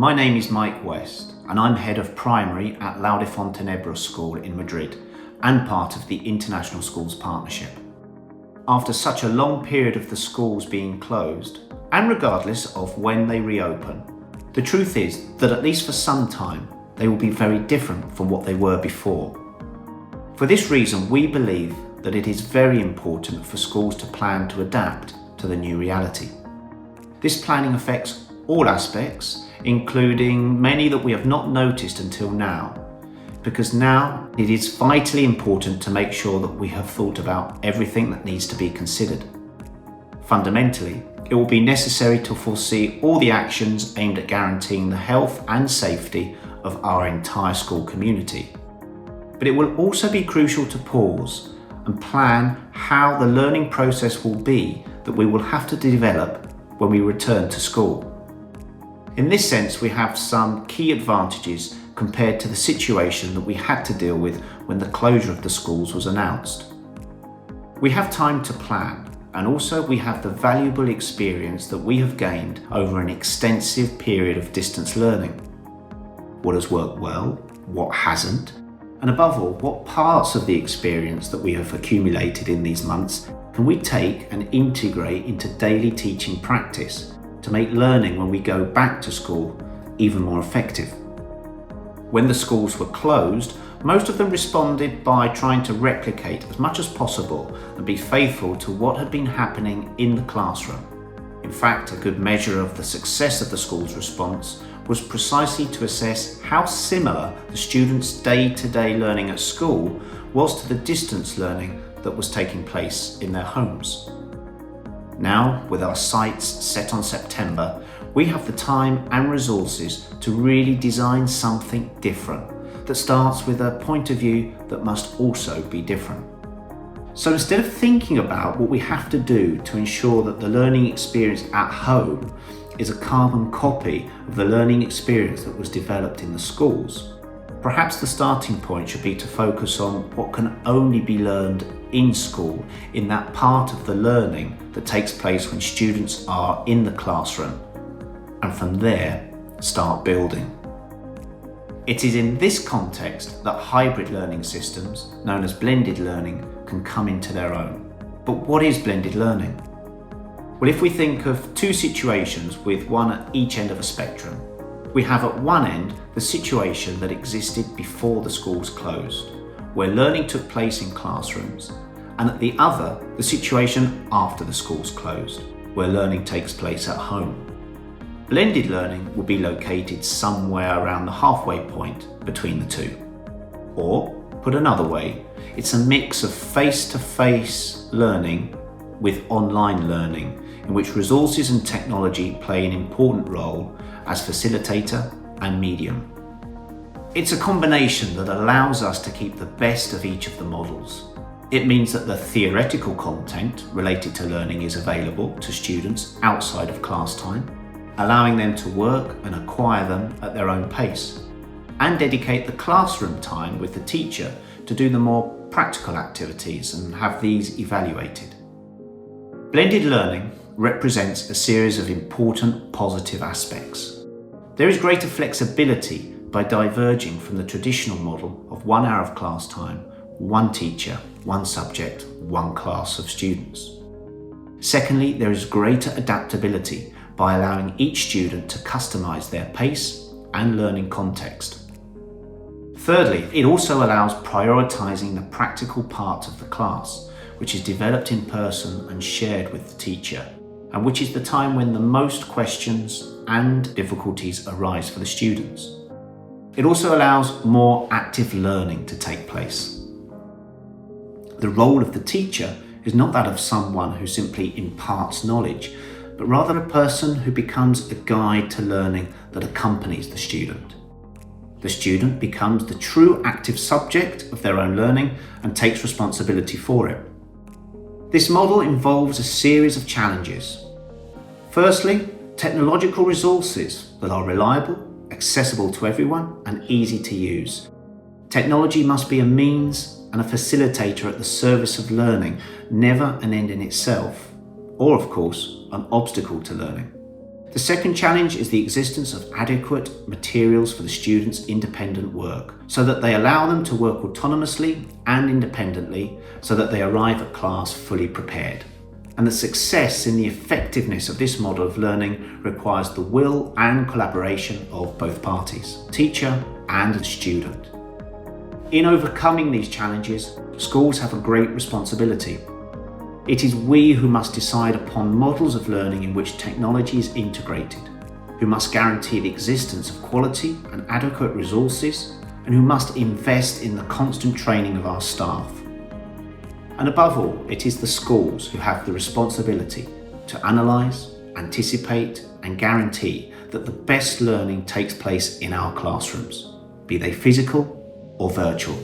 My name is Mike West and I'm Head of Primary at Laude Fontenebro School in Madrid and part of the International Schools Partnership. After such a long period of the schools being closed, and regardless of when they reopen, the truth is that at least for some time, they will be very different from what they were before. For this reason, we believe that it is very important for schools to plan to adapt to the new reality. This planning affects all aspects, including many that we have not noticed until now, because now it is vitally important to make sure that we have thought about everything that needs to be considered. Fundamentally, it will be necessary to foresee all the actions aimed at guaranteeing the health and safety of our entire school community. But it will also be crucial to pause and plan how the learning process will be that we will have to develop when we return to school. In this sense, we have some key advantages compared to the situation that we had to deal with when the closure of the schools was announced. We have time to plan, and also we have the valuable experience that we have gained over an extensive period of distance learning. What has worked well, what hasn't, and above all, what parts of the experience that we have accumulated in these months can we take and integrate into daily teaching practice to make learning when we go back to school even more effective. When the schools were closed, most of them responded by trying to replicate as much as possible and be faithful to what had been happening in the classroom. In fact, a good measure of the success of the school's response was precisely to assess how similar the students' day-to-day learning at school was to the distance learning that was taking place in their homes. Now, with our sights set on September, we have the time and resources to really design something different that starts with a point of view that must also be different. So instead of thinking about what we have to do to ensure that the learning experience at home is a carbon copy of the learning experience that was developed in the schools, perhaps the starting point should be to focus on what can only be learned in school, in that part of the learning that takes place when students are in the classroom, and from there, start building. It is in this context that hybrid learning systems, known as blended learning, can come into their own. But what is blended learning? Well, if we think of two situations with one at each end of a spectrum, we have at one end the situation that existed before the schools closed, where learning took place in classrooms, and at the other, the situation after the schools closed, where learning takes place at home. Blended learning will be located somewhere around the halfway point between the two. Or, put another way, it's a mix of face-to-face learning with online learning, in which resources and technology play an important role as facilitator and medium. It's a combination that allows us to keep the best of each of the models. It means that the theoretical content related to learning is available to students outside of class time, allowing them to work and acquire them at their own pace, and dedicate the classroom time with the teacher to do the more practical activities and have these evaluated. Blended learning represents a series of important positive aspects. There is greater flexibility by diverging from the traditional model of 1 hour of class time, one teacher, one subject, one class of students. Secondly, there is greater adaptability by allowing each student to customize their pace and learning context. Thirdly, it also allows prioritizing the practical part of the class, which is developed in person and shared with the teacher, and which is the time when the most questions and difficulties arise for the students. It also allows more active learning to take place. The role of the teacher is not that of someone who simply imparts knowledge, but rather a person who becomes a guide to learning that accompanies the student. The student becomes the true active subject of their own learning and takes responsibility for it. This model involves a series of challenges. Firstly, technological resources that are reliable, accessible to everyone, and easy to use. Technology must be a means and a facilitator at the service of learning, never an end in itself, or of course, an obstacle to learning. The second challenge is the existence of adequate materials for the students' independent work, so that they allow them to work autonomously and independently, so that they arrive at class fully prepared. And the success in the effectiveness of this model of learning requires the will and collaboration of both parties, teacher and student. In overcoming these challenges, schools have a great responsibility. It is we who must decide upon models of learning in which technology is integrated, who must guarantee the existence of quality and adequate resources, and who must invest in the constant training of our staff. And above all, it is the schools who have the responsibility to analyse, anticipate, and guarantee that the best learning takes place in our classrooms, be they physical or virtual.